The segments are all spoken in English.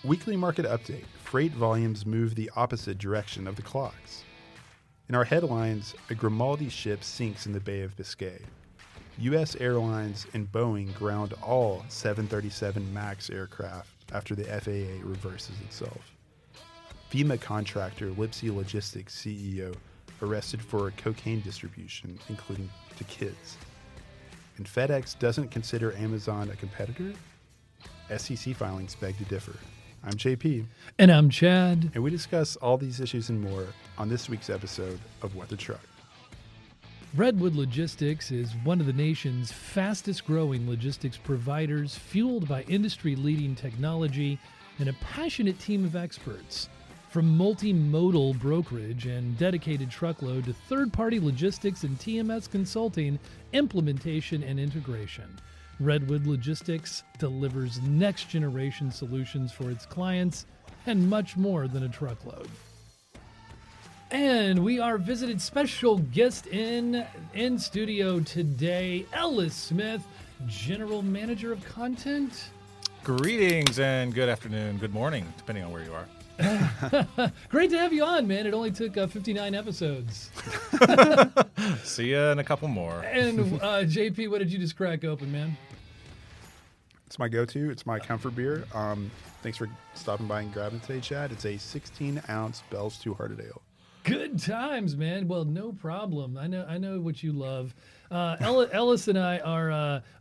Weekly market update. Freight volumes move the opposite direction of the clocks. In our headlines, a Grimaldi ship sinks in the Bay of Biscay. U.S. Airlines and Boeing ground all 737 MAX aircraft after the FAA reverses itself. FEMA contractor Lipsey Logistics CEO arrested for cocaine distribution, including to kids. And FedEx doesn't consider Amazon a competitor? SEC filings beg to differ. I'm JP. And I'm Chad. And we discuss all these issues and more on this week's episode of What the Truck. Redwood Logistics is one of the nation's fastest growing logistics providers, fueled by industry-leading technology and a passionate team of experts. From multimodal brokerage and dedicated truckload to third-party logistics and TMS consulting, implementation, and integration, Redwood Logistics delivers next-generation solutions for its clients and much more than a truckload. And we are visited special guest in studio today, Ellis Smith, General Manager of Content. Greetings and good afternoon, good morning, depending on where you are. Great to have you on, man. It only took 59 episodes. See ya in a couple more. And JP, what did you just crack open, man? It's my go-to. It's my comfort beer. Thanks for stopping by and grabbing it today, Chad. It's a 16-ounce Bell's Two Hearted Ale. Good times, man. Well, no problem. I know what you love. Ellis and I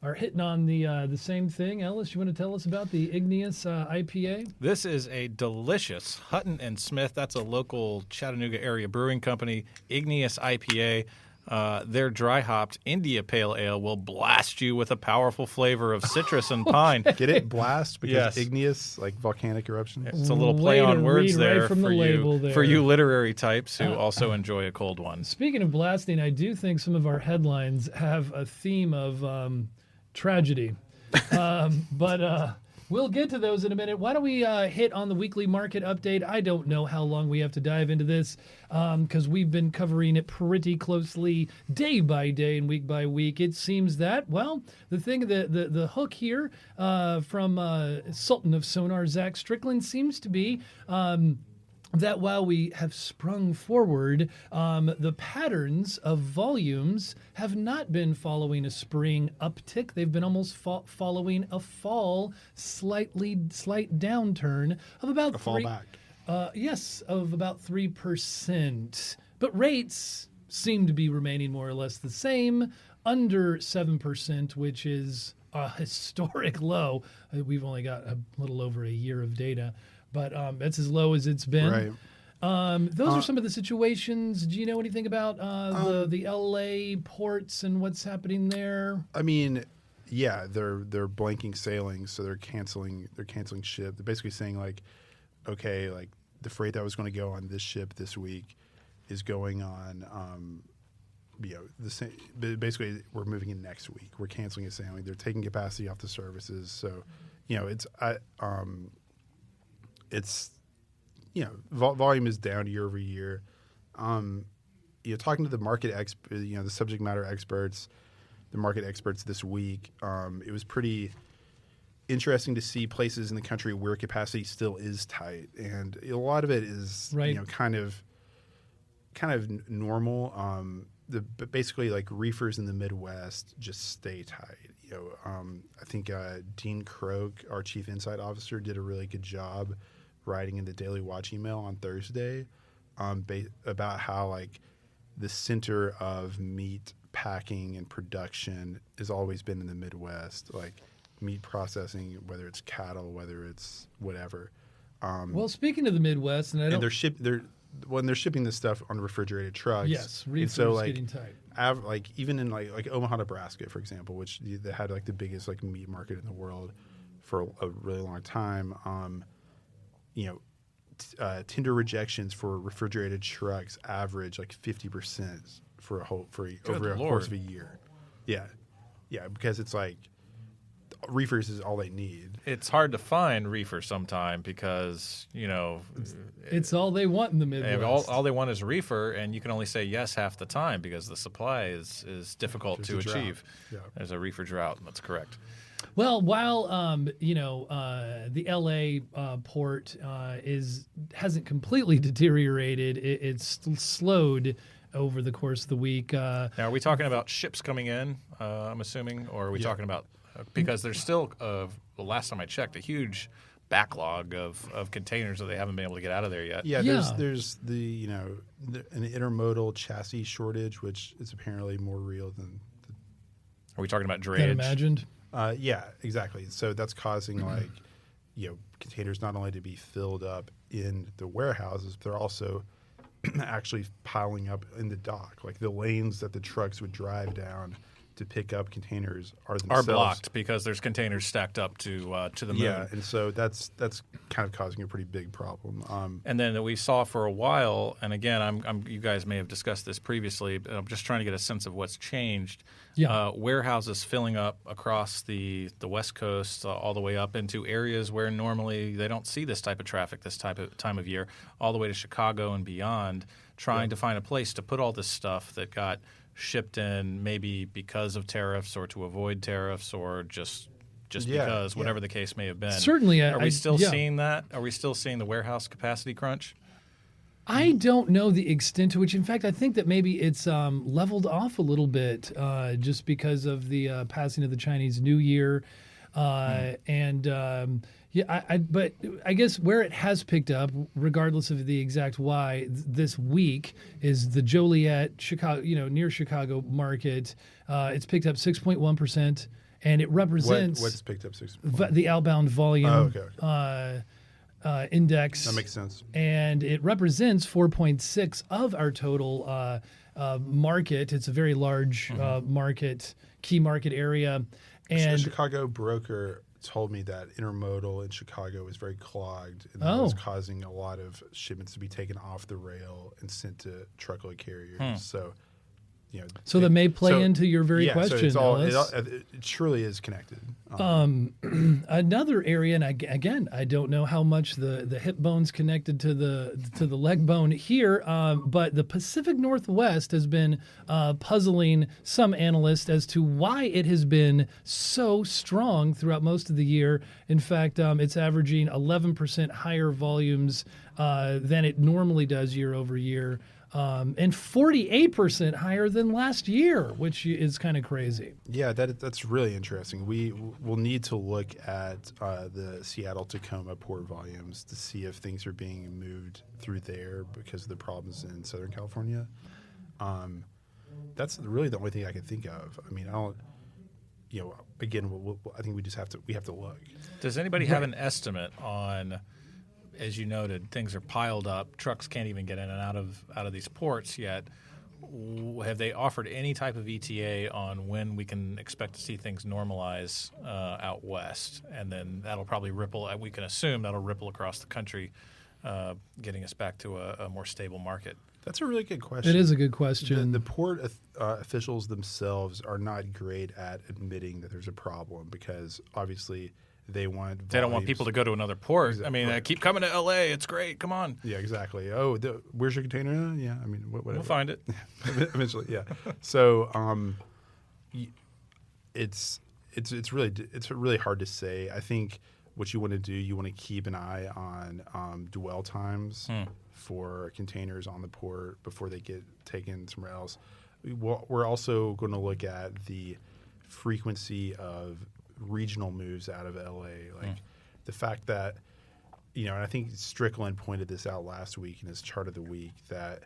are hitting on the same thing. Ellis, you want to tell us about the Igneous IPA? This is a delicious Hutton and Smith. That's a local Chattanooga area brewing company. Igneous IPA. Their dry-hopped India Pale Ale will blast you with a powerful flavor of citrus and pine. Get it? Blast? Because Yes. igneous, like volcanic eruption? It's a little play Way on to words read right there, from the label there. for you literary types who also enjoy a cold one. Speaking of blasting, I do think some of our headlines have a theme of tragedy. But we'll get to those in a minute. Why don't we hit on the weekly market update? I don't know how long we have to dive into this because we've been covering it pretty closely day by day and week by week. It seems that, well, the hook here from Sultan of Sonar, Zach Strickland, seems to be that while we have sprung forward, the patterns of volumes have not been following a spring uptick. They've been almost following a slight downturn of about A fallback. of about 3%. But rates seem to be remaining more or less the same, under 7%, which is a historic low. We've only got a little over a year of data. But that's as low as it's been. Right. Those are some of the situations. Do you know anything about the LA ports and what's happening there? I mean, yeah, they're blanking sailings, so they're canceling ship. They're basically saying like, okay, like the freight that was going to go on this ship this week is going on. The same. Basically, we're moving in next week. We're canceling a sailing. They're taking capacity off the services. So, it's volume is down year over year. Talking to the market the subject matter experts, the market experts this week, it was pretty interesting to see places in the country where capacity still is tight, and a lot of it is kind of normal. But basically, like reefers in the Midwest just stay tight. I think Dean Croak, our chief insight officer, did a really good job writing in the Daily Watch email on Thursday about how like the center of meat packing and production has always been in the Midwest, like meat processing, whether it's cattle, whether it's whatever. Well, speaking of the Midwest, and when they're shipping this stuff on refrigerated trucks, yes, reefers getting tight. Even in like Omaha, Nebraska, for example, which they had like the biggest like meat market in the world for a really long time. Tender rejections for refrigerated trucks average like 50% over a course of a year. Yeah, because it's like reefers is all they need. It's hard to find reefer sometime because, it's all they want in the Midwest. All they want is reefer, and you can only say yes half the time because the supply is difficult to achieve. Yeah. There's a reefer drought. That's correct. Well, while the LA port hasn't completely deteriorated, it's slowed over the course of the week. Now, are we talking about ships coming in? I'm assuming, or are we talking about because there's still the last time I checked a huge backlog of containers that they haven't been able to get out of there yet. Yeah, there's the an intermodal chassis shortage, which is apparently more real than. Are we talking about drayage? Than imagined. Yeah, exactly. So that's causing containers not only to be filled up in the warehouses, but they're also actually piling up in the dock. Like the lanes that the trucks would drive down to pick up containers are blocked because there's containers stacked up to the moon. Yeah, and so that's kind of causing a pretty big problem. And then we saw for a while, and again, you guys may have discussed this previously, but I'm just trying to get a sense of what's changed. Yeah. Warehouses filling up across the West Coast all the way up into areas where normally they don't see this type of traffic this type of time of year, all the way to Chicago and beyond, trying to find a place to put all this stuff that got shipped in maybe because of tariffs or to avoid tariffs or just because, whatever the case may have been. Certainly. Are we still seeing that? Are we still seeing the warehouse capacity crunch? I don't know the extent to which. In fact, I think that maybe it's leveled off a little bit just because of the passing of the Chinese New Year. But I guess where it has picked up, regardless of the exact why, this week is the Joliet, Chicago, near Chicago market. It's picked up 6.1%, and it represents what's picked up 6. The outbound volume. Oh, okay. Index. That makes sense. And it represents 4.6 of our total market. It's a very large market, key market area. And a Chicago broker told me that intermodal in Chicago is very clogged, and that was causing a lot of shipments to be taken off the rail and sent to truckload carriers. So, so that may play into your very question. So it truly is connected. Another area, and again, I don't know how much the hip bone's connected to the leg bone here, but the Pacific Northwest has been puzzling some analysts as to why it has been so strong throughout most of the year. In fact, it's averaging 11% higher volumes than it normally does year over year. And 48% higher than last year, which is kind of crazy. Yeah, that's really interesting. We will need to look at the Seattle-Tacoma port volumes to see if things are being moved through there because of the problems in Southern California. That's really the only thing I can think of. I mean, I don't. Again, I think we have to look. Does anybody have an estimate on? As you noted, things are piled up. Trucks can't even get in and out of these ports yet. Have they offered any type of ETA on when we can expect to see things normalize out west? And then that'll probably ripple. We can assume that'll ripple across the country, getting us back to a more stable market. That's a really good question. It is a good question. The port officials themselves are not great at admitting that there's a problem because obviously – they don't want people to go to another port. Exactly. I mean, keep coming to L.A. It's great. Come on. Yeah, exactly. Oh, where's your container? Yeah, I mean, whatever. We'll find it. Eventually, yeah. So it's really hard to say. I think what you want to do, you want to keep an eye on dwell times for containers on the port before they get taken somewhere else. We're also going to look at the frequency of regional moves out of LA, like the fact that, and I think Strickland pointed this out last week in his chart of the week, that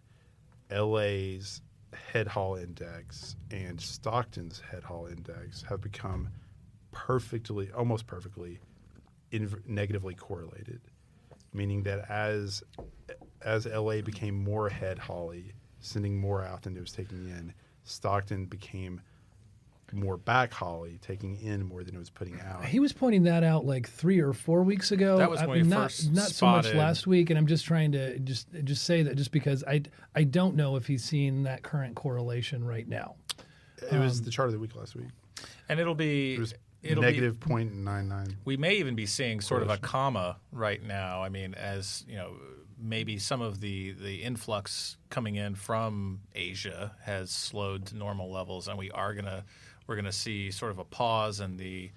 LA's head haul index and Stockton's head haul index have become almost perfectly negatively correlated, meaning that as LA became more head hauly, sending more out than it was taking in, Stockton became more back hauly, taking in more than it was putting out. He was pointing that out like 3 or 4 weeks ago. That was when not so much last week, and I'm just trying to just say that just because I don't know if he's seeing that current correlation right now. It was the chart of the week last week, and it'll be negative 0.99. We may even be seeing sort of a comma right now. I mean, as maybe some of the influx coming in from Asia has slowed to normal levels, and we're going to see sort of a pause in the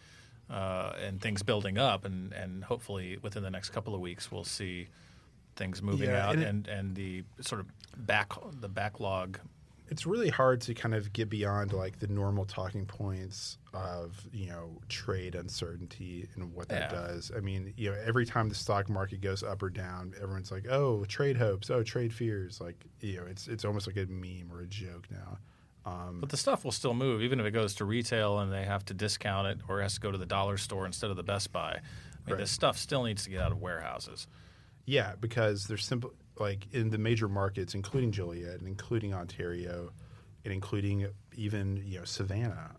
and things building up, and hopefully within the next couple of weeks we'll see things moving out and the sort of backlog. It's really hard to kind of get beyond like the normal talking points of, trade uncertainty and what that does. I mean, every time the stock market goes up or down, everyone's like, oh, trade hopes, oh, trade fears. Like, it's almost like a meme or a joke now. But the stuff will still move, even if it goes to retail and they have to discount it or has to go to the dollar store instead of the Best Buy. I mean, this stuff still needs to get out of warehouses. Yeah, because there's simple, like in the major markets, including Joliet and including Ontario and including even, Savannah,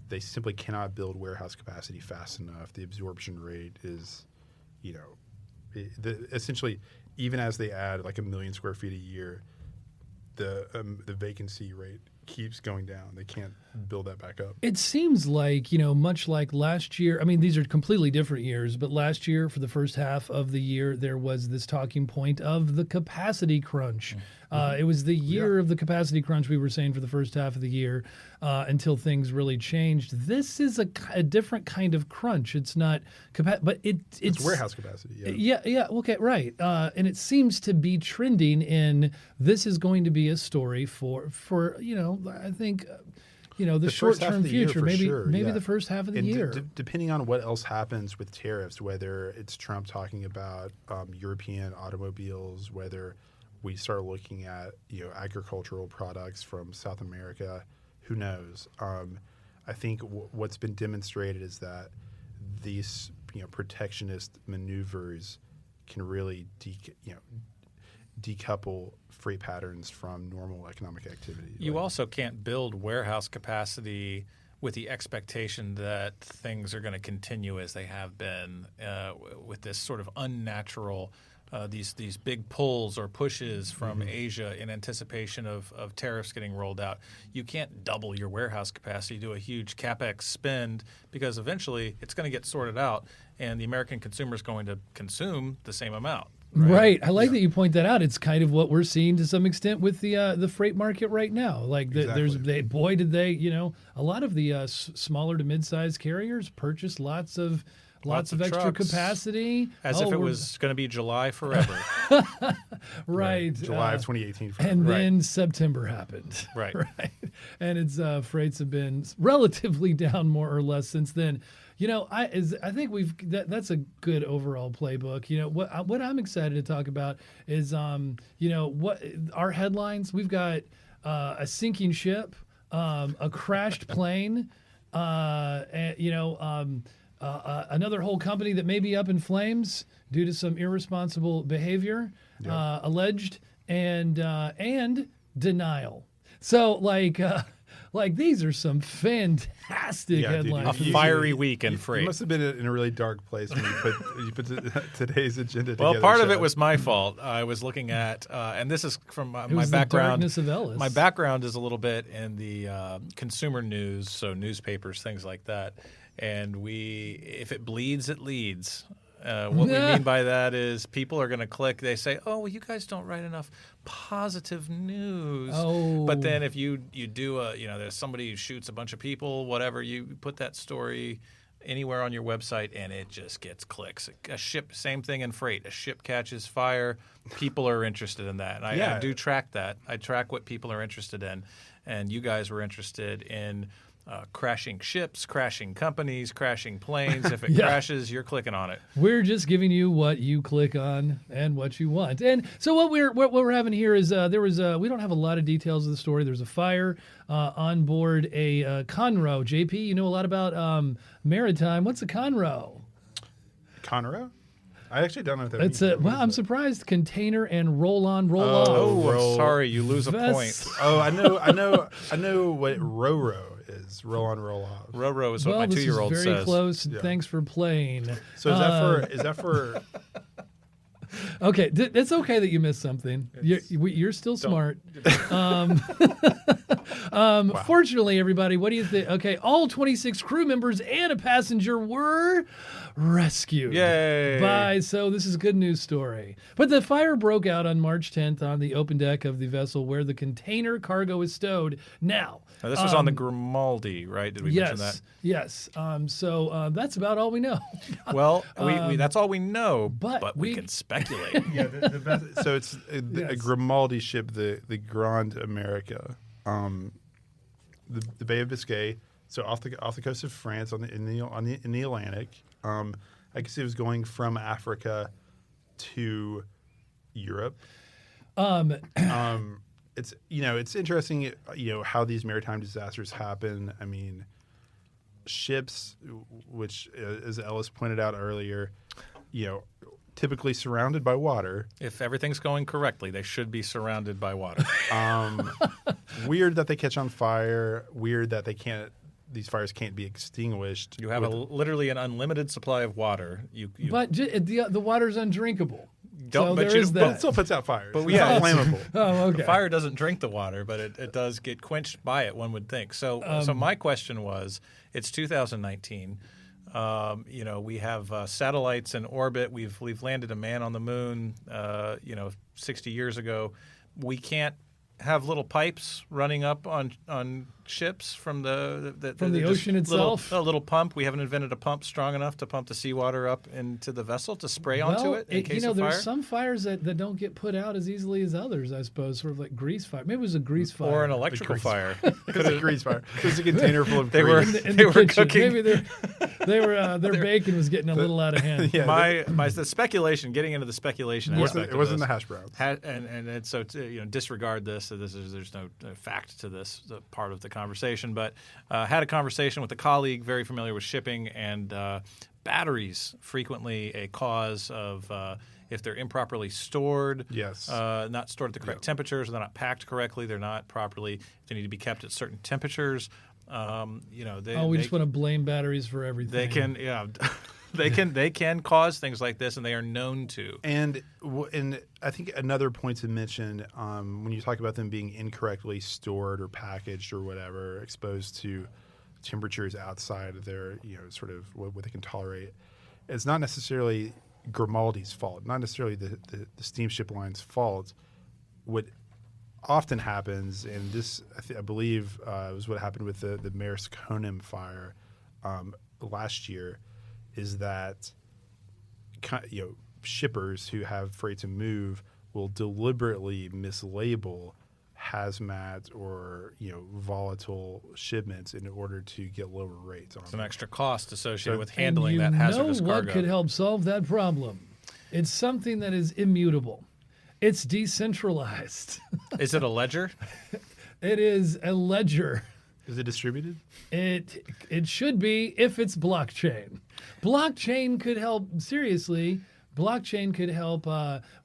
they simply cannot build warehouse capacity fast enough. The absorption rate is, essentially, even as they add like 1 million square feet a year, the vacancy rate keeps going down. They can't build that back up. It seems like, much like last year, I mean, these are completely different years, but last year for the first half of the year, there was this talking point of the capacity crunch. It was the year of the capacity crunch, we were saying, for the first half of the year until things really changed. This is a different kind of crunch. It's not but it's warehouse capacity. Yeah. Okay, right. And it seems to be trending in this is going to be a story for I think the short-term future, maybe the first half of the year. Depending on what else happens with tariffs, whether it's Trump talking about European automobiles, whether we start looking at agricultural products from South America, who knows? I think what's been demonstrated is that these protectionist maneuvers can really decouple freight patterns from normal economic activity. You also can't build warehouse capacity with the expectation that things are going to continue as they have been with this sort of unnatural these big pulls or pushes from Asia in anticipation of tariffs getting rolled out. You can't double your warehouse capacity, do a huge CapEx spend, because eventually it's going to get sorted out and the American consumer is going to consume the same amount. Right. I like that you point that out. It's kind of what we're seeing to some extent with the freight market right now. Like exactly. did they, a lot of the smaller to mid-sized carriers purchased lots of extra capacity. As if it was going to be July forever. Right. July of 2018 forever. And then September happened. Right. Right. And its freights have been relatively down more or less since then. I think that's a good overall playbook. What I'm excited to talk about is what our headlines. We've got a sinking ship, a crashed plane, another whole company that may be up in flames due to some irresponsible behavior, alleged, and denial. So these are some fantastic headlines. A fiery week in freight. You must have been in a really dark place when you put today's agenda together. Well, part of it was my fault. I was looking at, and this is from my background. The darkness of Ellis. My background is a little bit in the consumer news, so newspapers, things like that. And if it bleeds, it leads. What we mean by that is people are going to click. They say, "Oh, well, you guys don't write enough positive news." Oh. But then if you do there's somebody who shoots a bunch of people, whatever, you put that story anywhere on your website and it just gets clicks. A ship, same thing in freight. A ship catches fire. People are interested in that. And I do track that. I track what people are interested in. And you guys were interested in crashing ships, crashing companies, crashing planes. If it crashes, you're clicking on it. We're just giving you what you click on and what you want. And so what we're having here is we don't have a lot of details of the story. There's a fire on board a Conroe. JP, you know a lot about maritime. What's a Conroe? Conroe? I actually don't know what that means. I'm surprised. Container and roll-on, I'm sorry, you lose a point. Oh, I know what row-row is. Roll-on, roll-off. Row-row is what my 2-year-old says. Very close. Yeah. Thanks for playing. So is that for? Okay, it's okay that you missed something. You're still smart. Fortunately, everybody, what do you think? Okay, all 26 crew members and a passenger were rescued. Yay! So this is a good news story. But the fire broke out on March 10th on the open deck of the vessel where the container cargo is stowed. Now, This was on the Grimaldi, right? Did we mention that? Yes. So that's about all we know. Well, we that's all we know, but we can speculate. Yeah, the best, so it's a Grimaldi ship, the Grand America, the Bay of Biscay, so off the coast of France in the Atlantic. I guess it was going from Africa to Europe. It's it's interesting how these maritime disasters happen. I mean, ships, which as Ellis pointed out earlier, typically surrounded by water. If everything's going correctly, they should be surrounded by water. Weird that they catch on fire. Weird that these fires can't be extinguished. You have literally an unlimited supply of water. But the water's undrinkable. Don't, so but there is that. But it still puts out fires. But it's not flammable. Oh, okay. The fire doesn't drink the water, but it does get quenched by it, one would think. So my question was, it's 2019. We have satellites in orbit. We've landed a man on the moon, 60 years ago. We can't have little pipes running up on ships from the ocean itself. A little pump. We haven't invented a pump strong enough to pump the seawater up into the vessel to spray onto it in case of fire. There's some fires that don't get put out as easily as others, I suppose, sort of like grease fire. Maybe it was a grease fire. Or an electrical fire. It's a grease fire. There's a container full of they grease. They were cooking. Maybe their bacon was getting a little out of hand. Yeah, the speculation, getting into the speculation aspect it wasn't of the this, hash browns. and so disregard this. So there's no fact to this part of the conversation, but had a conversation with a colleague very familiar with shipping, and batteries frequently a cause of if they're improperly stored, not stored at the correct temperatures, or they're not packed correctly, they're not properly, they need to be kept at certain temperatures. We just want to blame batteries for everything. They can, they can cause things like this, and they are known to. And I think another point to mention when you talk about them being incorrectly stored or packaged or whatever, exposed to temperatures outside of their sort of what they can tolerate, it's not necessarily Grimaldi's fault, not necessarily the steamship line's fault. What often happens, and this I believe was what happened with the Maersk Honem fire last year, is that shippers who have freight to move will deliberately mislabel hazmat or volatile shipments in order to get lower rates on Some extra cost associated with handling that hazardous cargo. What could help solve that problem? It's something that is immutable. It's decentralized. Is it a ledger? It is a ledger. Is it distributed? It should be if it's blockchain. Blockchain could help, seriously. Blockchain could help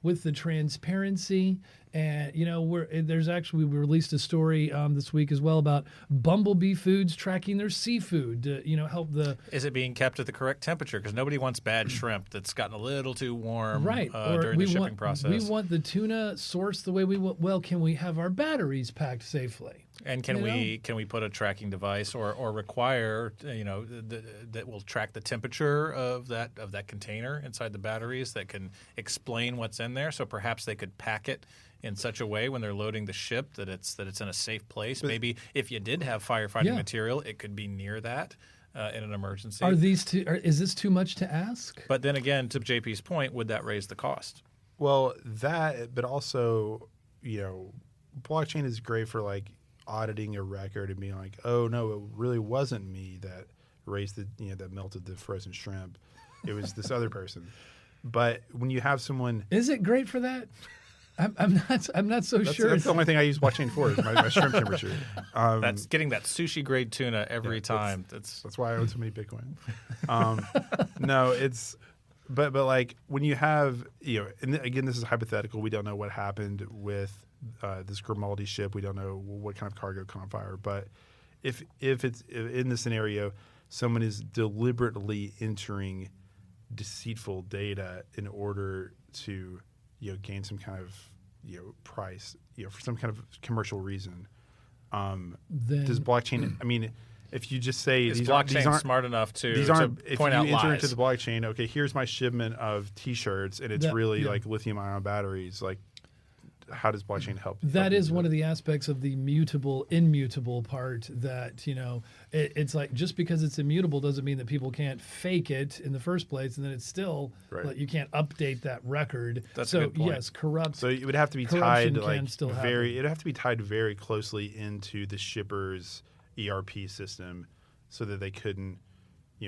with the transparency. And, we released a story this week as well about Bumblebee Foods tracking their seafood to, help the... Is it being kept at the correct temperature? Because nobody wants bad shrimp that's gotten a little too warm during the shipping process. We want the tuna sourced the way we want. Well, can we have our batteries packed safely? And can we put a tracking device or require that will track the temperature of that container inside the batteries that can explain what's in there? So perhaps they could pack it in such a way when they're loading the ship that it's in a safe place. But maybe if you did have firefighting material, it could be near that in an emergency. Is this too much to ask? But then again, to JP's point, would that raise the cost? Well, but also, blockchain is great for like auditing a record and being like, oh no, it really wasn't me that raised that melted the frozen shrimp. It was this other person. But when you have someone, is it great for that? I'm not so sure. That's the only thing I use blockchain for is my shrimp temperature. That's getting that sushi grade tuna every time. That's why I own so many Bitcoin. No, but like when you have and again, this is hypothetical. We don't know what happened with this Grimaldi ship. We don't know what kind of cargo caught on fire. But if it's in this scenario, someone is deliberately entering deceitful data in order to gain some kind of price for some kind of commercial reason, Then does blockchain? I mean, if you just say Is these blockchain aren't smart enough to if point you out enter lies? into the blockchain, okay, here's my shipment of T-shirts, and it's really like lithium-ion batteries. Like, how does blockchain help? That is one of the aspects of the immutable part that, it's like just because it's immutable doesn't mean that people can't fake it in the first place. And then it's still, like, you can't update that record. That's so, a good point. yes, corrupt. So it would have to be corruption tied can still happen. it'd have to be tied very closely into the shipper's ERP system so that they couldn't,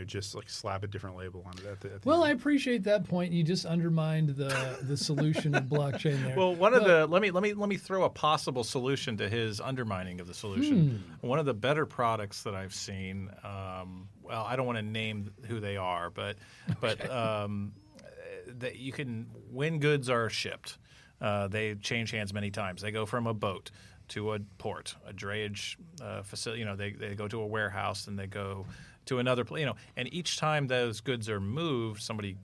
just like slap a different label on it at the Well, I end. appreciate that point. You just undermined the solution of blockchain there. Well, let me throw a possible solution to his undermining of the solution. One of the better products that I've seen, well, I don't want to name who they are, but that you can, when goods are shipped, they change hands many times. They go from a boat to a port, a drayage facility. They go to a warehouse and they go to another place. And each time those goods are moved, somebody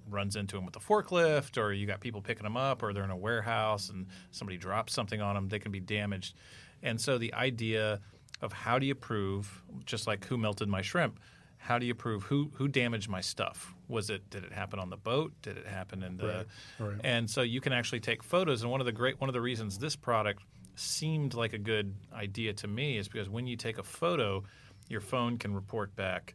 runs into them with a forklift, or you got people picking them up, or they're in a warehouse and somebody drops something on them. They can be damaged. And so the idea of how do you prove, just like who melted my shrimp, how do you prove who damaged my stuff? Did it happen on the boat? Did it happen in the? Right. And so you can actually take photos. And one of the reasons this product seemed like a good idea to me is because when you take a photo, your phone can report back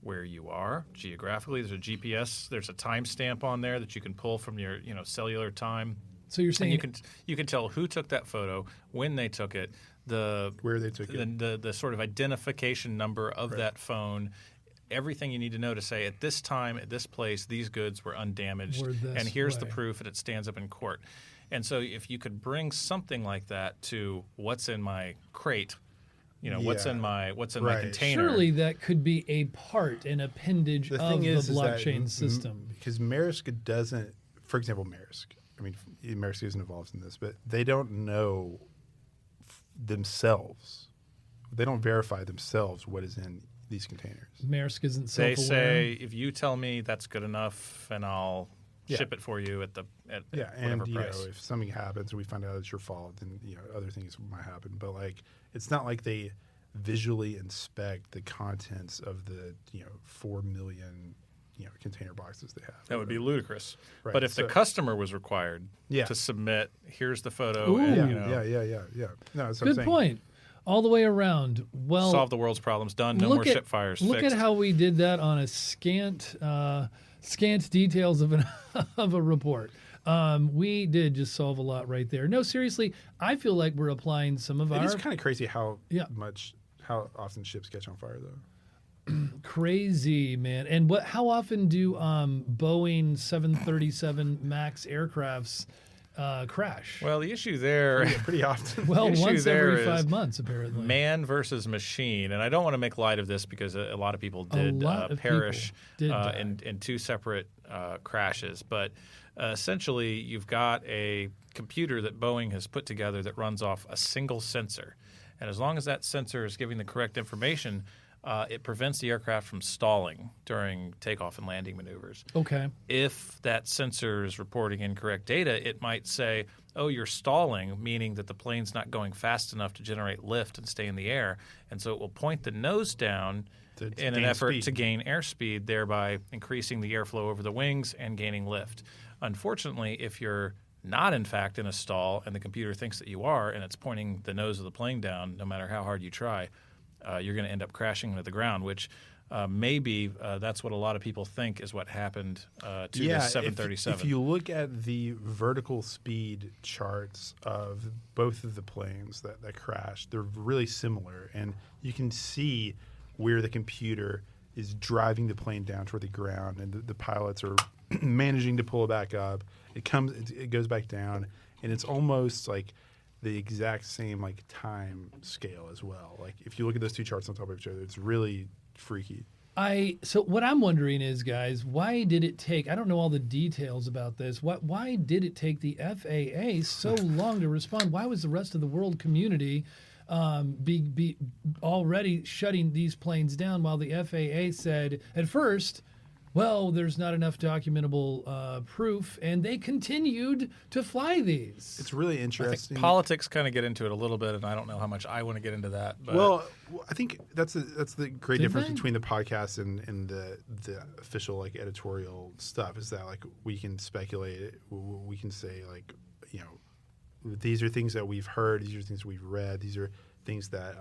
where you are geographically. There's a GPS. There's a timestamp on there that you can pull from your cellular time. So you're saying and you can tell who took that photo, when they took it, where they took it, the sort of identification number of that phone. Everything you need to know to say at this time, at this place, these goods were undamaged, and here's the proof, and it stands up in court. And so if you could bring something like that to what's in my crate, what's in my container. Surely that could be a part, an appendage of the blockchain system. Because Maersk doesn't, for example, Maersk isn't involved in this, but they don't know themselves. They don't verify themselves what is in these containers. Maersk isn't They self-aware. say, if you tell me that's good enough, and I'll ship it for you at whatever price. If something happens and we find out it's your fault, then other things might happen. But like, it's not like they visually inspect the contents of the 4 million container boxes they have. That would be ludicrous. Right. But if the customer was required to submit, here's the photo. Ooh. And, Yeah. No, that's what I'm Good saying. point. All the way around. Well, solve the world's problems. Done. No more ship fires. Look Fixed. at how we did that on a scant details of of a report. We did just solve a lot right there. No, seriously, I feel like we're applying some of our. It's kind of crazy how often ships catch on fire, though. Crazy, man. And how often do Boeing 737 MAX aircrafts crash? Well, the issue there. Pretty often. Well, the issue once there every is 5 months, apparently. Man versus machine, and I don't want to make light of this because a lot of people did perish in two separate crashes. But essentially, you've got a computer that Boeing has put together that runs off a single sensor, and as long as that sensor is giving the correct information, it prevents the aircraft from stalling during takeoff and landing maneuvers. Okay. If that sensor is reporting incorrect data, it might say, oh, you're stalling, meaning that the plane's not going fast enough to generate lift and stay in the air. And so it will point the nose down in an effort to gain airspeed, thereby increasing the airflow over the wings and gaining lift. Unfortunately, if you're not, in fact, in a stall and the computer thinks that you are and it's pointing the nose of the plane down, no matter how hard you try, you're going to end up crashing into the ground, which maybe that's what a lot of people think is what happened to the 737. If you look at the vertical speed charts of both of the planes that crashed, they're really similar. And you can see where the computer is driving the plane down toward the ground, and the pilots are managing to pull it back up. It goes back down, and it's almost like the exact same like time scale as well. Like if you look at those two charts on top of each other, it's really freaky. So what I'm wondering is, guys, why did it take? I don't know all the details about this. Why did it take the FAA so long to respond? Why was the rest of the world community be already shutting these planes down while the FAA said at first, well, there's not enough documentable proof, and they continued to fly these. It's really I interesting. think politics kind of get into it a little bit, and I don't know how much I want to get into that. But Well, I think that's the great Did difference they? between the podcast and the official like editorial stuff is that like we can speculate, we can say like, you know, these are things that we've heard, these are things we've read, these are things that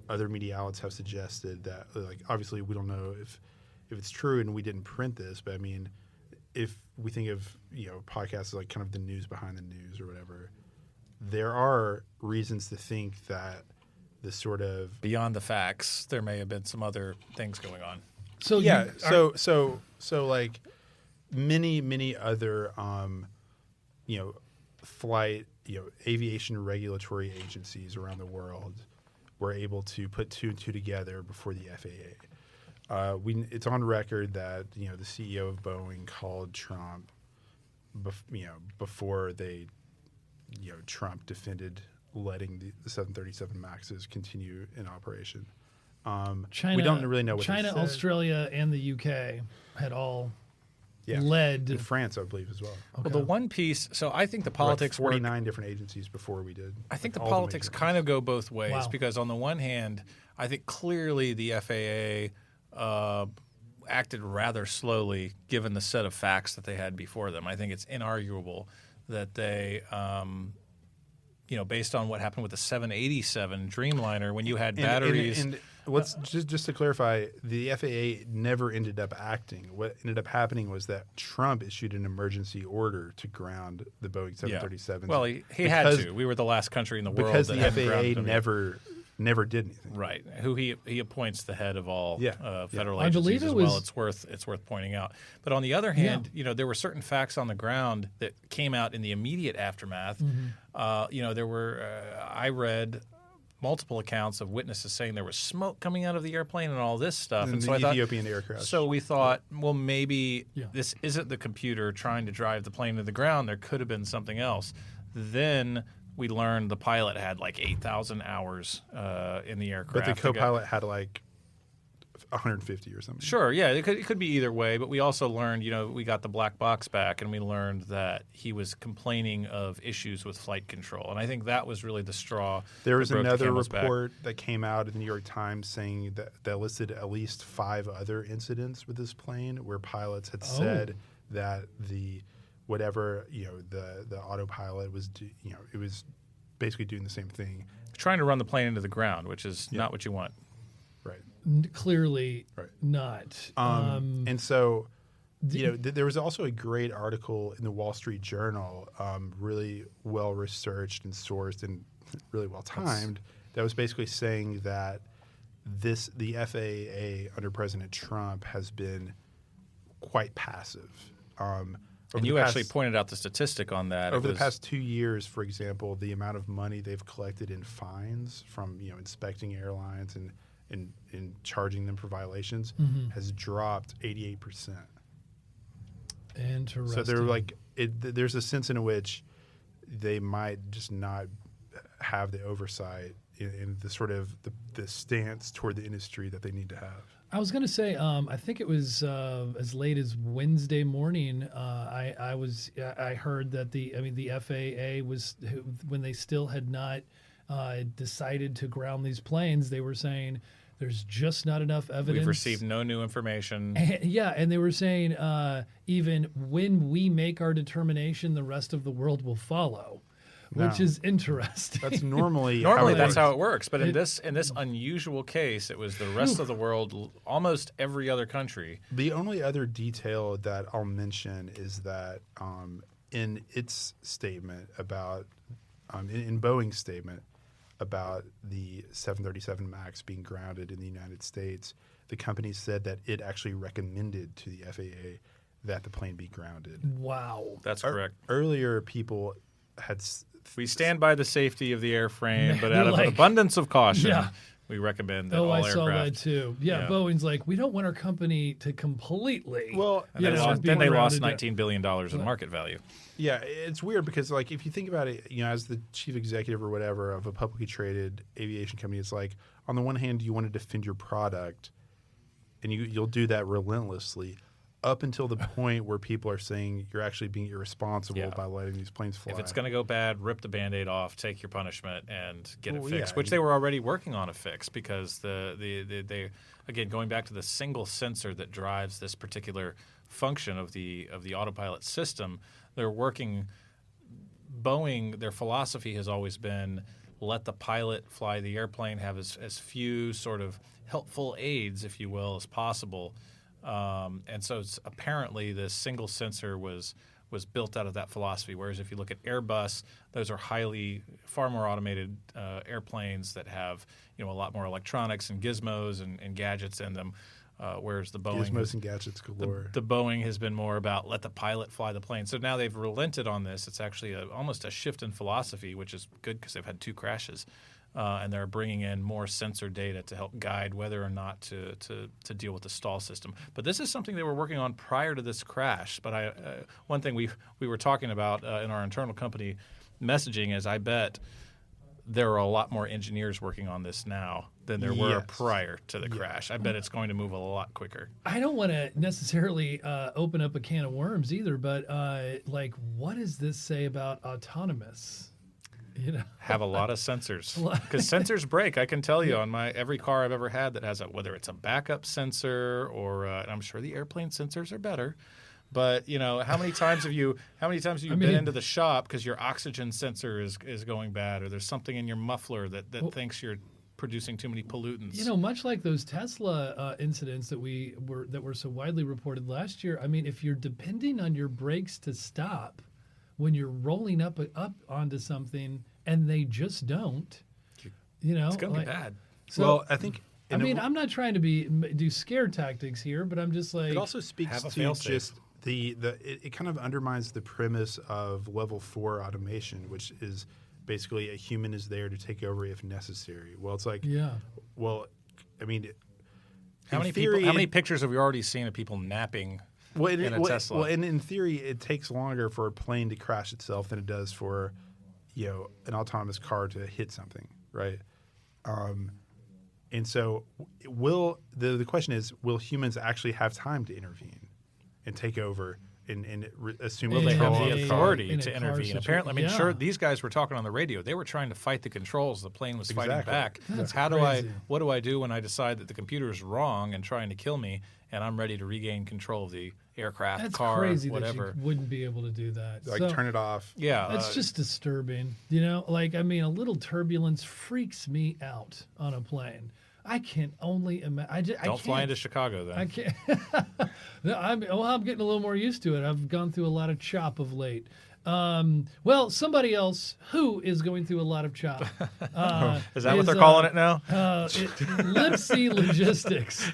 other media outlets have suggested that like obviously we don't know if it's true and we didn't print this, but I mean, if we think of, you know, podcasts as like kind of the news behind the news or whatever, there are reasons to think that the sort of beyond the facts, there may have been some other things going on. So yeah, you so like many other you know, flight, you know, aviation regulatory agencies around the world were able to put two and two together before the FAA. It's on record that, you know, the CEO of Boeing called Trump, before they, you know, Trump defended letting the 737 Maxes continue in operation. China, we don't really know what China, they said. Australia, and the UK had all Yeah. led. In France, I believe, as well. Well, the one piece. So I think the There were like politics work. 49 different agencies before we did. I think like the all politics major kind of go both ways Wow. because on the one hand, I think clearly the FAA acted rather slowly given the set of facts that they had before them. I think it's inarguable that they, you know, based on what happened with the 787 Dreamliner when you had batteries. And let's just to clarify, the FAA never ended up acting. What ended up happening was that Trump issued an emergency order to ground the Boeing 737s. Well, he had to. We were the last country in the world because that the hadn't grounded FAA them yet. never did anything. Right, who he appoints the head of all federal I agencies believe it as well. was- It's worth pointing out. But on the other hand, you know, there were certain facts on the ground that came out in the immediate aftermath. You know, there were I read multiple accounts of witnesses saying there was smoke coming out of the airplane and all this stuff. And And the so I thought, Ethiopian air crash. so we thought, well, maybe Yeah. this isn't the computer trying to drive the plane to the ground. There could have been something else. Then we learned the pilot had like 8,000 hours in the aircraft. But the co-pilot had like 150 or something. Sure, yeah, it could be either way. But we also learned, you know, we got the black box back, and we learned that he was complaining of issues with flight control. And I think that was really the straw. There was that broke the another camel's back. report that came out in the New York Times saying that listed at least 5 other incidents with this plane where pilots had said that the whatever, you know, the autopilot was, you know, it was basically doing the same thing. Trying to run the plane into the ground, which is not what you want. Right. Clearly Right. not. And so, you know, there was also a great article in the Wall Street Journal, really well researched and sourced and really well timed, that was basically saying that the FAA under President Trump has been quite passive. And you actually pointed out the statistic on that. Over the past 2 years, for example, the amount of money they've collected in fines from, you know, inspecting airlines and charging them for violations has dropped 88%. Interesting. So they're like, there's a sense in which they might just not have the oversight in the sort of the stance toward the industry that they need to have. I was going to say, I think it was as late as Wednesday morning. I heard that the FAA was, when they still had not decided to ground these planes, they were saying there's just not enough evidence. We've received no new information. And they were saying even when we make our determination, the rest of the world will follow, which No. is interesting. That's normally Normally, that's works. how it works. But in this unusual case, it was the rest of the world, almost every other country. The only other detail that I'll mention is that in its statement about, in Boeing's statement about the 737 MAX being grounded in the United States, the company said that it actually recommended to the FAA that the plane be grounded. Wow. That's correct. Earlier, people had We stand by the safety of the airframe, but They're out of like- an abundance of caution, Yeah. we recommend that Oh, all I aircraft. saw that too. Yeah, Yeah. Boeing's like, we don't want our company to completely. Well, And you then, know, lost, be then they lost grounded. $19 billion in market value. yeah, it's weird because, like, if you think about it, you know, as the chief executive or whatever of a publicly traded aviation company, it's like, on the one hand, you want to defend your product, and you'll do that relentlessly. up until the point where people are saying you're actually being irresponsible Yeah. by letting these planes fly. If it's going to go bad, rip the Band-Aid off, take your punishment, and get it Well, fixed, yeah, which they were already working on a fix because they again, going back to the single sensor that drives this particular function of the autopilot system, they're working – Boeing, their philosophy has always been let the pilot fly the airplane, have as few sort of helpful aids, if you will, as possible. And so apparently this single sensor was built out of that philosophy. Whereas if you look at Airbus, those are far more automated airplanes that have a lot more electronics and gizmos and gadgets in them. Whereas the Boeing Gizmos and gadgets galore. the Boeing has been more about let the pilot fly the plane. So now they've relented on this. It's actually almost a shift in philosophy, which is good because they've had 2 crashes. And they're bringing in more sensor data to help guide whether or not to deal with the stall system. But this is something they were working on prior to this crash. But one thing we were talking about in our internal company messaging is I bet there are a lot more engineers working on this now than there were prior to the crash. I bet it's going to move a lot quicker. I don't want to necessarily open up a can of worms either, but what does this say about autonomous? Have a lot of sensors because sensors break. I can tell you on every car I've ever had that has whether it's a backup sensor or and I'm sure the airplane sensors are better. But how many times have you been into the shop because your oxygen sensor is going bad, or there's something in your muffler that thinks you're producing too many pollutants? Much like those Tesla incidents that were so widely reported last year. I mean, if you're depending on your brakes to stop when you're rolling up onto something and they just don't, it's going to be bad. So, well, I think. I'm not trying to do scare tactics here, but I'm just like. It also speaks to just it kind of undermines the premise of level 4 automation, which is basically a human is there to take over if necessary. Well, it's like, well, I mean, how many pictures have we already seen of people napping? In a Tesla. Well, and in theory, it takes longer for a plane to crash itself than it does for, an autonomous car to hit something, right? And so, the question is, will humans actually have time to intervene and take over and assume They have control the of the car? authority to intervene. Apparently, sure, these guys were talking on the radio. They were trying to fight the controls. The plane was fighting back. That's What do I do when I decide that the computer is wrong and trying to kill me, and I'm ready to regain control of the aircraft, That's car, crazy whatever? That you wouldn't be able to do that. Turn it off. Yeah, that's just disturbing. A little turbulence freaks me out on a plane. I can only imagine. Don't fly into Chicago then. I can't. I'm getting a little more used to it. I've gone through a lot of chop of late. Somebody else who is going through a lot of chop. Is that what they're calling it now? Lipsey Logistics.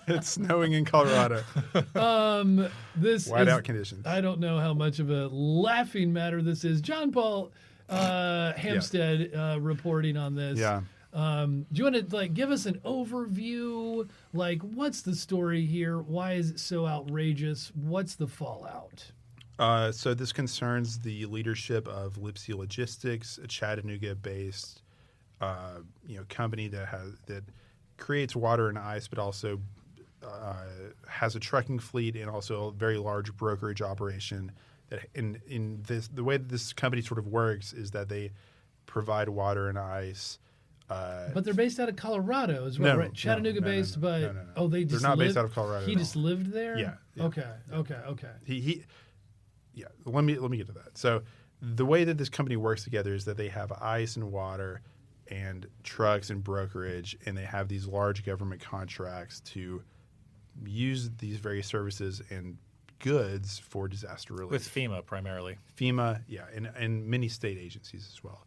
It's snowing in Colorado. This whiteout conditions. I don't know how much of a laughing matter this is. John Paul Hampstead reporting on this. Yeah. Do you want to give us an overview? What's the story here? Why is it so outrageous? What's the fallout? So this concerns the leadership of Lipsey Logistics, a Chattanooga-based, company that creates water and ice, but also has a trucking fleet and also a very large brokerage operation. That the way that this company sort of works is that they provide water and ice. But they're based out of Colorado as well, right? Chattanooga-based, but they're not based out of Colorado. He just lived there. Yeah. Okay. Let me get to that. So the way that this company works together is that they have ice and water and trucks and brokerage, and they have these large government contracts to use these various services and goods for disaster relief. With FEMA primarily. FEMA, and many state agencies as well.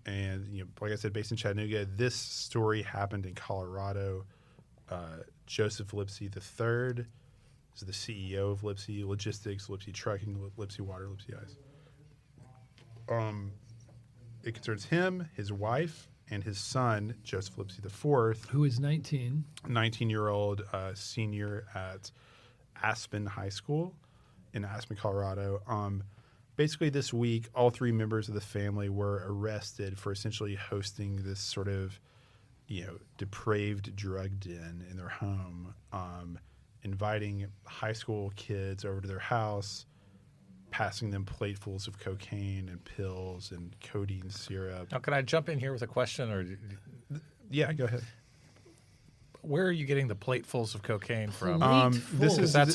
And like I said, based in Chattanooga, this story happened in Colorado. Joseph Lipsey III is the CEO of Lipsey Logistics, Lipsey Trucking, Lipsey Water, Lipsey Ice. It concerns him, his wife, and his son, Joseph Lipsey IV, who is 19, 19-year-old senior at Aspen High School in Aspen, Colorado. Basically, this week, all 3 members of the family were arrested for essentially hosting this sort of, depraved drug den in their home. inviting high school kids over to their house, passing them platefuls of cocaine and pills and codeine syrup. Now, can I jump in here with a question? Or Yeah, go ahead. where are you getting the platefuls of cocaine from? Platefuls. That's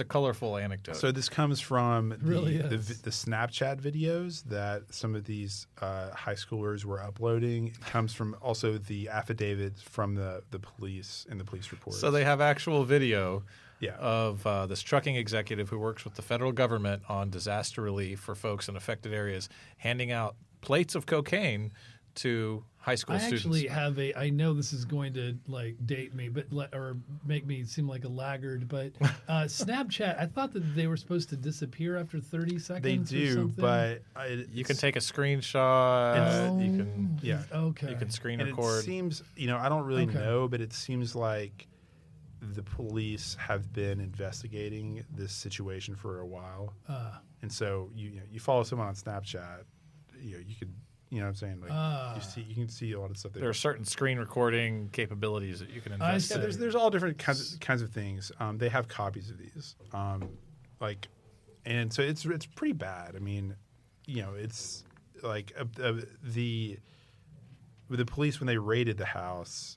a colorful anecdote. So this comes from Really the is. Snapchat videos that some of these high schoolers were uploading. It comes from also the affidavits from the police and the police reports. So they have actual video Yeah. of this trucking executive who works with the federal government on disaster relief for folks in affected areas, handing out plates of cocaine to high school I students. actually have I know this is going to like date me, or make me seem like a laggard, but Snapchat, I thought that they were supposed to disappear after 30 They seconds or do, something. but You can take a screenshot. You can yeah. Okay. you can screen And record. it seems, I don't really Okay. know, but it seems like the police have been investigating this situation for a while. And so you follow someone on Snapchat, you could, you know what I'm saying? Like you can see a lot of stuff there. There are certain screen recording capabilities that you can I invest see. in. There's all different kinds of things. They have copies of these, and so it's pretty bad. I mean, it's like the police when they raided the house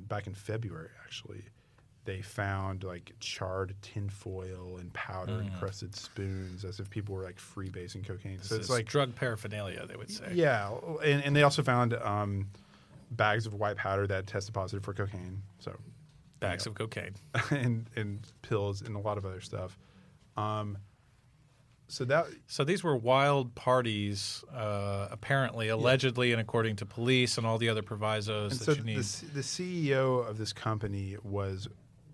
back in February, actually, they found like charred tinfoil and powder encrusted spoons, as if people were like freebasing cocaine. So This it's is like drug paraphernalia, they would say. yeah, and they also found bags of white powder that tested positive for cocaine. So Bags of cocaine. and pills and a lot of other stuff. So these were wild parties, apparently, allegedly, and according to police and all the other provisos and that so you need. the CEO of this company was,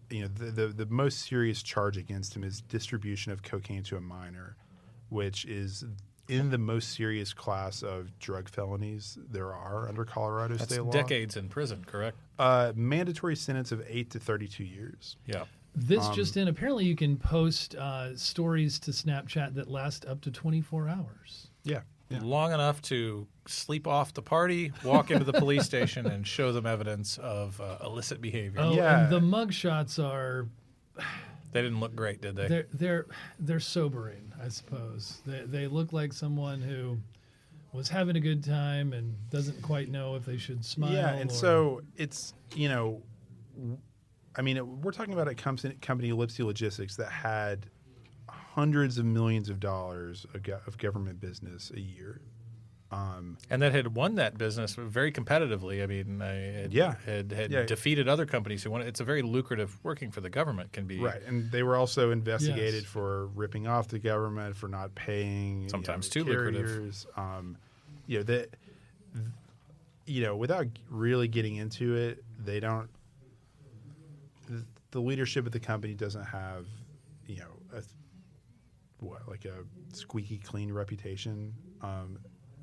the most serious charge against him is distribution of cocaine to a minor, which is in the most serious class of drug felonies there are under Colorado That's state law. decades in prison, correct? Mandatory sentence of 8 to 32 years. Yeah. This just in. Apparently, you can post stories to Snapchat that last up to 24 hours. Yeah. Yeah. Long enough to sleep off the party, walk into the police station, and show them evidence of illicit behavior. Oh, Yeah. and the mugshots are They didn't look great, did they? they're sobering, I suppose. They look like someone who was having a good time and doesn't quite know if they should smile. Yeah, and or, so it's, we're talking about a company, Lipsey Logistics, that had hundreds of millions of dollars of government business a year. And that had won that business very competitively. I mean, had defeated other companies who won it. It's a very lucrative working for the government can be. Right, and they were also investigated Yes. for ripping off the government, for not paying Sometimes too lucrative. carriers. Without really getting into it, they don't. The leadership of the company doesn't have, a squeaky clean reputation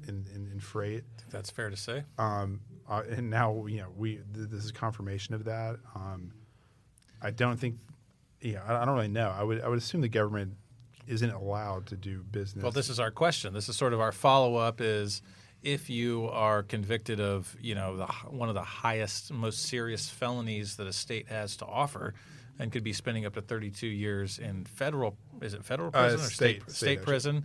in freight. I think that's fair to say. And now this is confirmation of that. I don't think, I don't really know. I would assume the government isn't allowed to do business. Well, this is our question. This is sort of our follow-up is if you are convicted of, one of the highest, most serious felonies that a state has to offer and could be spending up to 32 years in federal prison or state prison,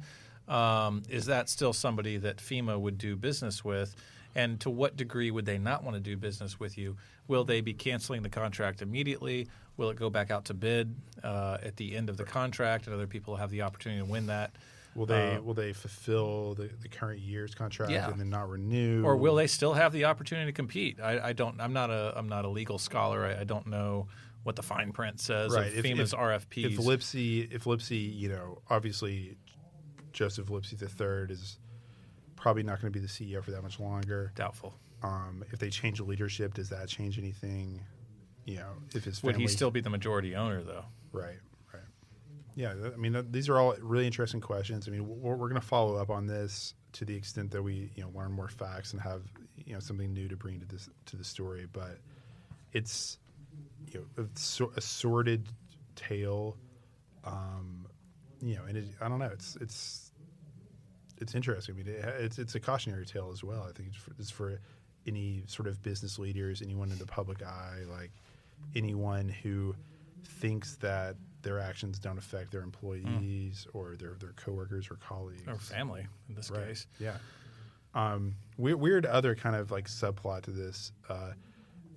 is that still somebody that FEMA would do business with? And to what degree would they not want to do business with you? Will they be canceling the contract immediately? Will it go back out to bid at the end of the contract and other people have the opportunity to win that? Will they fulfill the current year's contract Yeah. and then not renew? Or will they still have the opportunity to compete? I'm not a legal scholar. I don't know what the fine print says of FEMA's RFPs. If Lipsey, obviously Joseph Lipsey III is probably not going to be the CEO for that much longer. Doubtful. If they change the leadership, does that change anything? If his Would family, he still be the majority owner, though? right? Yeah, these are all really interesting questions. We're going to follow up on this to the extent that we learn more facts and have something new to bring to the story. But it's a sordid tale, and I don't know. It's interesting. It's a cautionary tale as well. I think it's for any sort of business leaders, anyone in the public eye. Like, anyone who thinks that their actions don't affect their employees or their coworkers or colleagues or family in this case. Yeah. Weird other kind of like subplot to this.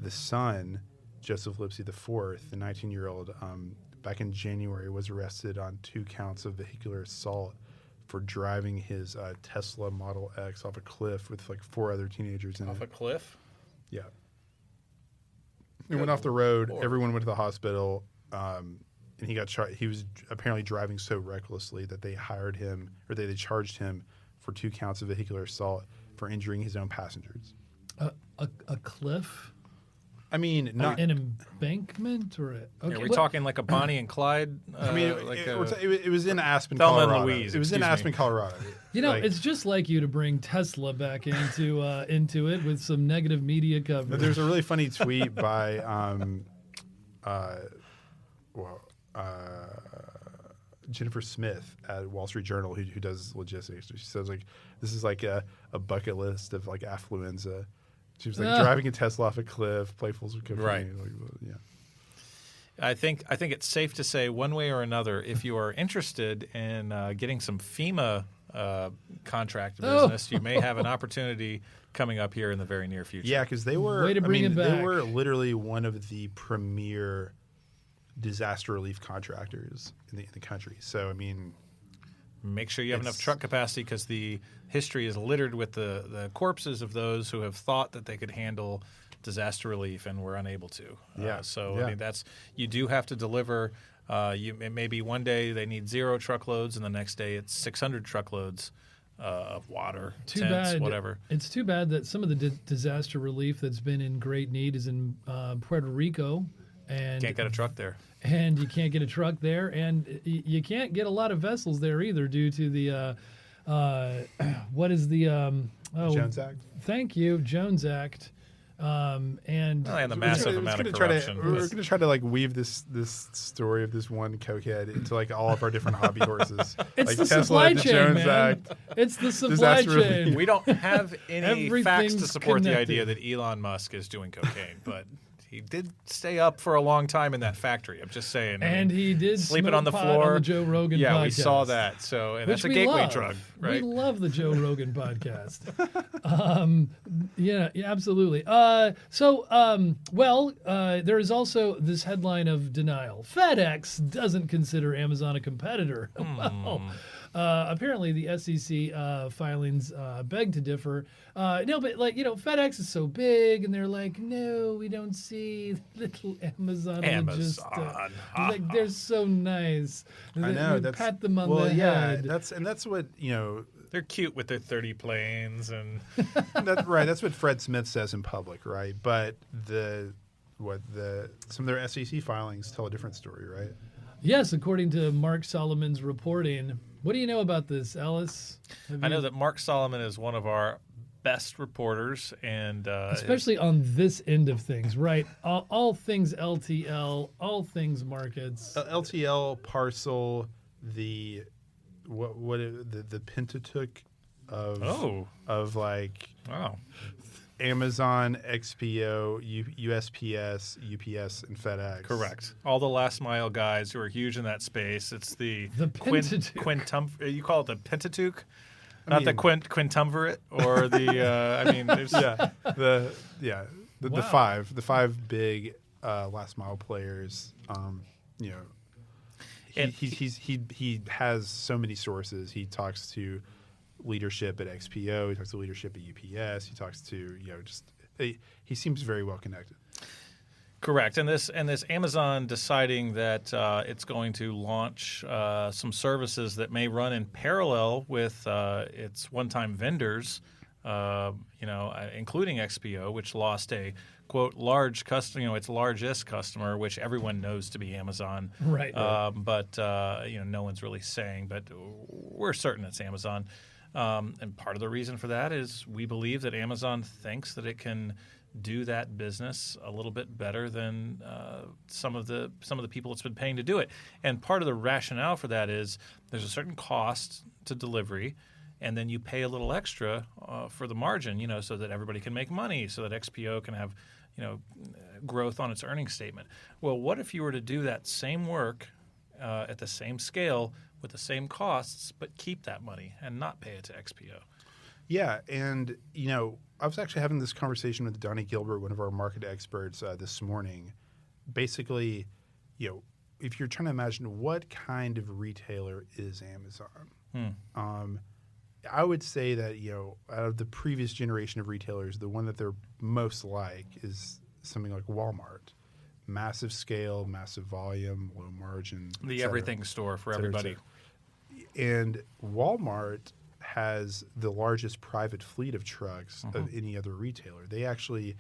The son, Joseph Lipsey IV, the 19-year-old, back in January was arrested on 2 counts of vehicular assault for driving his Tesla Model X off a cliff with like 4 other teenagers in it. Off a cliff? Yeah. He went off the road. Lord. Everyone went to the hospital, and he got charged. He was apparently driving so recklessly that they hired him, or they charged him for 2 counts of vehicular assault for injuring his own passengers. A cliff? I mean, not. An embankment or Are we talking like a Bonnie and Clyde? It was in Aspen, Thelma and Colorado. Louise, It was in excuse me. Aspen, Colorado. It's just like you to bring Tesla back into it with some negative media coverage. There's a really funny tweet by Jennifer Smith at Wall Street Journal who does logistics. She says like this is like a bucket list of like affluenza. She was like driving a Tesla off a cliff, playfuls with cocaine. Right. Yeah. I think it's safe to say one way or another, if you are interested in getting some FEMA contract business, you may have an opportunity coming up here in the very near future. Yeah, because they were Way to bring it back. They were literally one of the premier disaster relief contractors in the country. So I mean, make sure you have enough truck capacity because the history is littered with the corpses of those who have thought that they could handle disaster relief and were unable to. I mean, you do have to deliver. It may be one day they need 0 truckloads, and the next day it's 600 truckloads of water, tents, whatever. It's too bad that some of the disaster relief that's been in great need is in Puerto Rico. And can't get a truck there. And you can't get a truck there, and you can't get a lot of vessels there either due to the what is the Jones Act. Thank you, Jones Act. And the massive amount of corruption. We're going to try to like weave this story of this one cokehead into like all of our different hobby horses. It's like the Tesla, supply the chain, Jones man. Act. It's the supply Disaster relief. chain. We don't have any facts to Everything's support the connected. idea that Elon Musk is doing cocaine, but he did stay up for a long time in that factory. I'm just saying. And he did sleeping smoke on the pot floor. on the Joe Rogan yeah, podcast. we saw that. So, and Which that's a we gateway love. drug, right? We love the Joe Rogan podcast. Yeah, absolutely. There is also this headline of denial. FedEx doesn't consider Amazon a competitor. Well, apparently the SEC filings beg to differ. No, but FedEx is so big, and they're like, no, we don't see little Amazon. Like they're so nice. I know. We pat them on the head. That's what They're cute with their 30 planes and That's right. That's what Fred Smith says in public, right? But some of their SEC filings tell a different story, right? Yes, according to Mark Solomon's reporting. What do you know about this, Ellis? I know that Mark Solomon is one of our best reporters, and especially on this end of things, right? All things LTL, all things markets. LTL, parcel, the Pentateuch of like wow. Amazon, XPO, USPS, UPS, and FedEx. Correct. All the last mile guys who are huge in that space. It's the Pentateuch. you call it the Pentateuch, not the quintumvirate or the. The five big last mile players. He has so many sources. He talks to leadership at XPO. He talks to leadership at UPS. He talks to he seems very well connected. Correct, and this Amazon deciding that it's going to launch some services that may run in parallel with its one-time vendors, including XPO, which lost a quote large customer, its largest customer, which everyone knows to be Amazon, right? But no one's really saying, but we're certain it's Amazon. And part of the reason for that is we believe that Amazon thinks that it can do that business a little bit better than some of the people it's been paying to do it. And part of the rationale for that is there's a certain cost to delivery, and then you pay a little extra for the margin, so that everybody can make money, so that XPO can have growth on its earnings statement. Well, what if you were to do that same work at the same scale with the same costs, but keep that money and not pay it to XPO? Yeah, and I was actually having this conversation with Donnie Gilbert, one of our market experts, this morning. Basically, if you're trying to imagine what kind of retailer is Amazon, I would say that out of the previous generation of retailers, the one that they're most like is something like Walmart. Massive scale, massive volume, low margin. The everything store for everybody. And Walmart has the largest private fleet of trucks of any other retailer. They actually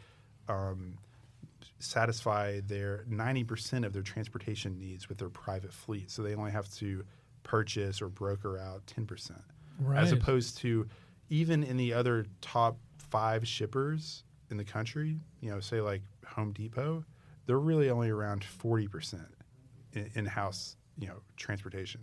satisfy their 90% of their transportation needs with their private fleet. So they only have to purchase or broker out 10%. Right. As opposed to even in the other top 5 shippers in the country, say like Home Depot, they're really only around 40% in-house, transportation.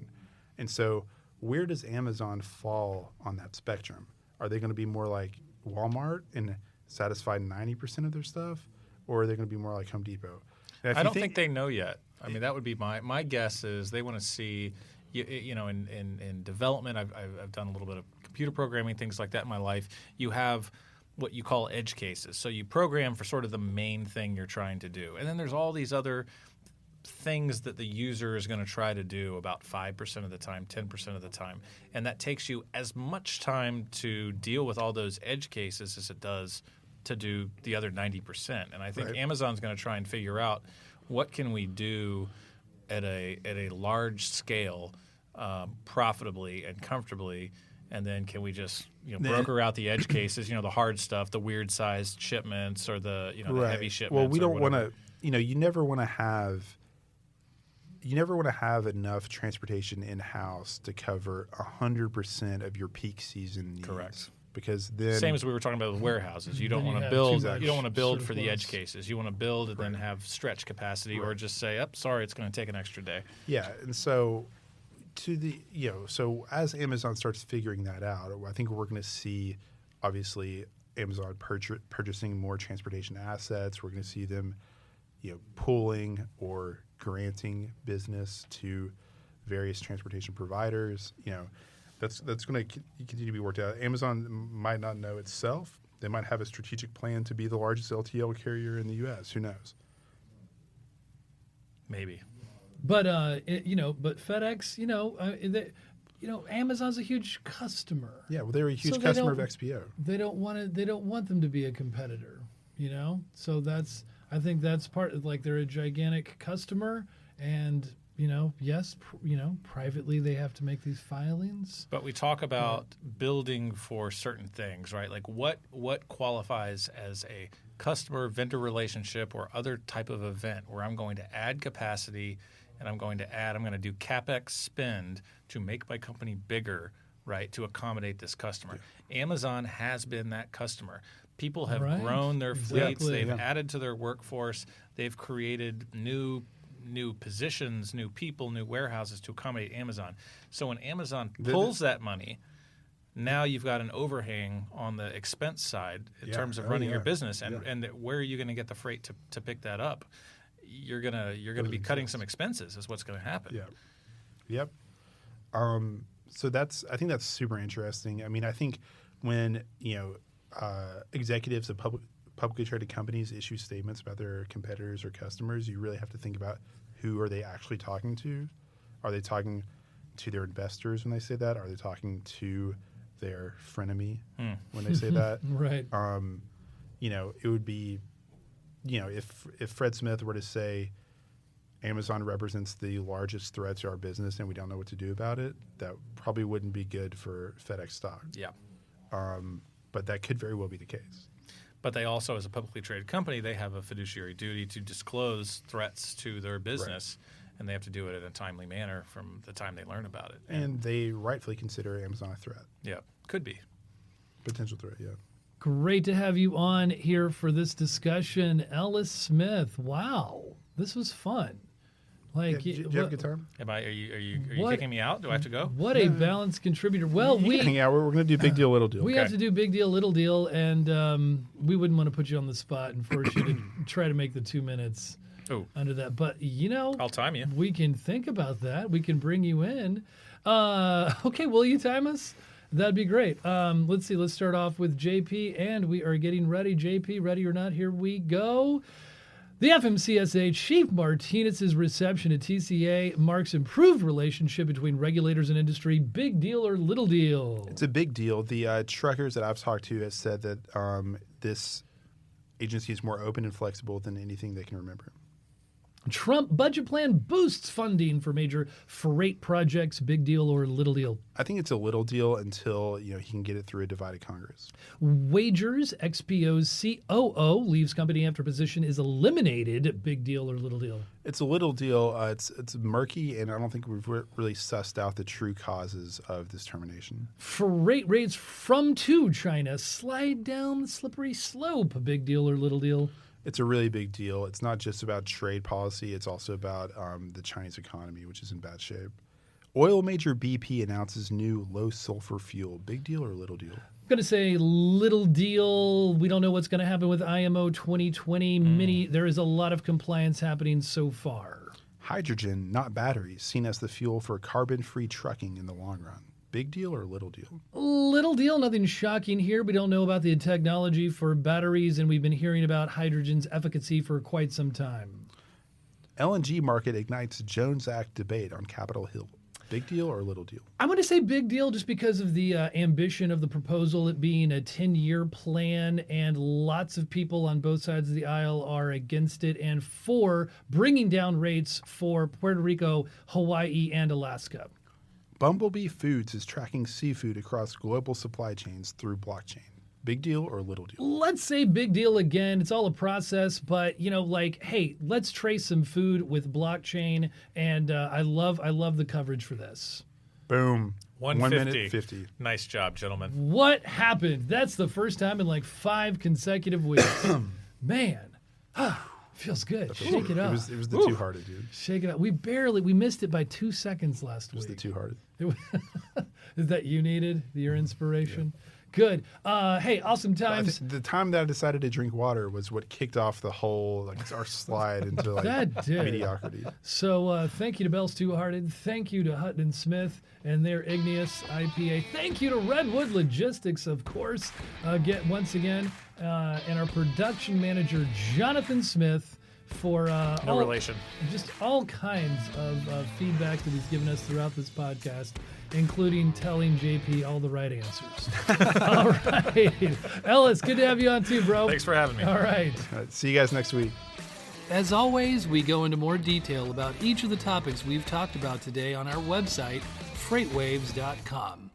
And so where does Amazon fall on that spectrum? Are they going to be more like Walmart and satisfy 90% of their stuff? Or are they going to be more like Home Depot? I don't think they know yet. I mean, that would be my guess is they want to see, in development, I've done a little bit of computer programming, things like that in my life. You have what you call edge cases. So you program for sort of the main thing you're trying to do. And then there's all these other things that the user is going to try to do about 5% of the time, 10% of the time. And that takes you as much time to deal with all those edge cases as it does to do the other 90%. And I think Amazon's going to try and figure out what can we do at a large scale profitably and comfortably, and then can we just broker out the edge cases, the hard stuff, the weird sized shipments or the the heavy shipments. Well, we don't want to, you never want to have enough transportation in house to cover 100% of your peak season needs. Correct. Because then same as we were talking about with warehouses, you don't want to build. You don't want to build for the edge cases. You want to build and then have stretch capacity, or just say, sorry, it's going to take an extra day. Yeah, and so so as Amazon starts figuring that out, I think we're going to see, obviously, Amazon purchasing more transportation assets. We're going to see them, pooling or granting business to various transportation providers. That's going to continue to be worked out. Amazon might not know itself. They might have a strategic plan to be the largest LTL carrier in the U.S. Who knows? Maybe. But but FedEx, Amazon's a huge customer. Yeah, well, they're a huge customer of XPO. They don't want them to be a competitor. So I think that's part of, like, they're a gigantic customer, and yes, privately they have to make these filings. But we talk about building for certain things, right? Like what qualifies as a customer-vendor relationship or other type of event where I'm going to add capacity and I'm going to do CapEx spend to make my company bigger, right, to accommodate this customer. Yeah. Amazon has been that customer. People have grown their fleets. Exactly. They've added to their workforce. They've created new positions, new people, new warehouses to accommodate Amazon. So when Amazon pulls that money, now you've got an overhang on the expense side in terms of running your business. And where are you going to get the freight to pick that up? You're gonna be cutting some expenses is what's going to happen. Yeah. Yep. So I think that's super interesting. I mean, I think when executives of publicly traded companies issue statements about their competitors or customers, you really have to think about who are they actually talking to. Are they talking to their investors when they say that? Are they talking to their frenemy when they say that? Right. It would be, if Fred Smith were to say Amazon represents the largest threat to our business and we don't know what to do about it, that probably wouldn't be good for FedEx stock. Yeah. But that could very well be the case. But they also, as a publicly traded company, they have a fiduciary duty to disclose threats to their business, and they have to do it in a timely manner from the time they learn about it. And they rightfully consider Amazon a threat. Yeah, could be. Potential threat, yeah. Great to have you on here for this discussion. Ellis Smith, wow, this was fun. Like, do you have a good time? Are you What- kicking me out? Do I have to go? What a balanced contributor. Well, You can hang out. We're going to do big deal, little deal. we have to do big deal, little deal, and we wouldn't want to put you on the spot and force you to try to make the 2 minutes Oh, under that. But, I'll time you. we can think about that. We can bring you in. Okay, will you time us? That'd be great. Let's see. Let's start off with JP, and we are getting ready. JP, ready or not, here we go. The FMCSA Chief Martinez's reception at TCA marks improved relationship between regulators and industry. Big deal or little deal? It's a big deal. The truckers that I've talked to have said that this agency is more open and flexible than anything they can remember. Trump budget plan boosts funding for major freight projects. Big deal or little deal? I think it's a little deal until he can get it through a divided Congress. Wagers, XPO's COO leaves company after position is eliminated. Big deal or little deal? It's a little deal. It's murky, and I don't think we've really sussed out the true causes of this termination. Freight rates from to China slide down the slippery slope. Big deal or little deal? It's a really big deal. It's not just about trade policy. It's also about the Chinese economy, which is in bad shape. Oil major BP announces new low sulfur fuel. Big deal or little deal? I'm going to say little deal. We don't know what's going to happen with IMO 2020. There is a lot of compliance happening so far. Hydrogen, not batteries, seen as the fuel for carbon-free trucking in the long run. Big deal or little deal? Little deal, nothing shocking here. We don't know about the technology for batteries, and we've been hearing about hydrogen's efficacy for quite some time. LNG market ignites Jones Act debate on Capitol Hill. Big deal or little deal? I'm going to say big deal just because of the ambition of the proposal, it being a 10-year plan, and lots of people on both sides of the aisle are against it and for bringing down rates for Puerto Rico, Hawaii, and Alaska. Bumblebee Foods is tracking seafood across global supply chains through blockchain. Big deal or little deal? Let's say big deal again. It's all a process, but hey, let's trace some food with blockchain, and I love the coverage for this. Boom. 1 minute 50. Nice job, gentlemen. What happened? That's the first time in like 5 consecutive weeks. Man, feels good. Shake it up. It was the two-hearted, dude. Shake it up. We missed it by 2 seconds last week. It was the two-hearted. Is that you needed? Your inspiration? Yeah. Good. Hey, awesome times. The time that I decided to drink water was what kicked off the whole, our slide into mediocrity. So thank you to Bell's Two Hearted. Thank you to Hutton and Smith and their Igneous IPA. Thank you to Redwood Logistics, of course, once again, and our production manager, Jonathan Smith, for no relation. Just all kinds of feedback that he's given us throughout this podcast, including telling JP all the right answers. All right. Ellis, good to have you on too, bro. Thanks for having me. All right. See you guys next week. As always, we go into more detail about each of the topics we've talked about today on our website, FreightWaves.com.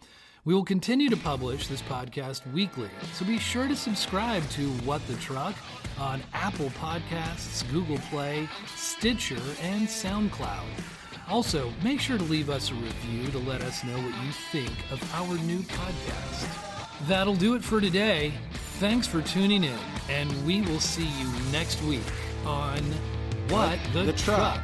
We will continue to publish this podcast weekly, so be sure to subscribe to What the Truck on Apple Podcasts, Google Play, Stitcher, and SoundCloud. Also, make sure to leave us a review to let us know what you think of our new podcast. That'll do it for today. Thanks for tuning in, and we will see you next week on What the Truck.